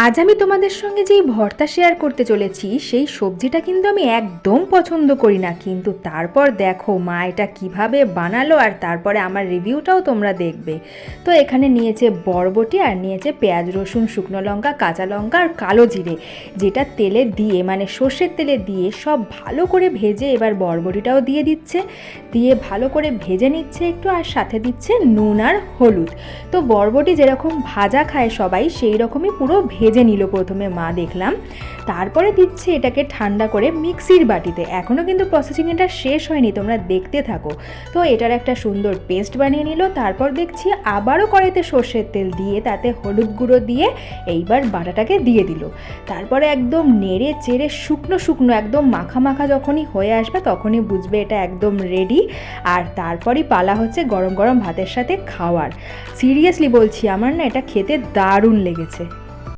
আজ আমি তোমাদের সঙ্গে যেই ভর্তা শেয়ার করতে চলেছি সেই সবজিটা কিন্তু আমি একদম পছন্দ করি না, কিন্তু তারপর দেখো মা এটা কীভাবে বানালো আর তারপরে আমার রিভিউটাও তোমরা দেখবে। তো এখানে নিয়েছে বরবটি আর নিয়েছে পেঁয়াজ রসুন শুকনো লঙ্কা কাঁচা লঙ্কা আর কালো জিরে, যেটা তেলে দিয়ে মানে সর্ষের তেলে দিয়ে সব ভালো করে ভেজে এবার বরবটিটাও দিয়ে দিচ্ছে, দিয়ে ভালো করে ভেজে নিচ্ছে একটু, আর সাথে দিচ্ছে নুন আর হলুদ। তো বরবটি যেরকম ভাজা খায় সবাই সেই রকমই পুরো ভেজে নিল প্রথমে মা দেখলাম, তারপরে দিচ্ছে এটাকে ঠান্ডা করে মিক্সির বাটিতে। এখনও কিন্তু প্রসেসিং এটা শেষ হয়নি, তোমরা দেখতে থাকো। তো এটার একটা সুন্দর পেস্ট বানিয়ে নিল, তারপর দেখছি আবারও কড়াইতে সর্ষের তেল দিয়ে তাতে হলুদ গুঁড়ো দিয়ে এইবার বাটাটাকে দিয়ে দিল। তারপরে একদম নেড়ে চেড়ে শুকনো শুকনো একদম মাখা মাখা যখনই হয়ে আসবে তখনই বুঝবে এটা একদম রেডি। আর তারপরই পালা হচ্ছে গরম গরম ভাতের সাথে খাওয়ার। সিরিয়াসলি বলছি, আমার না এটা খেতে দারুণ লেগেছে।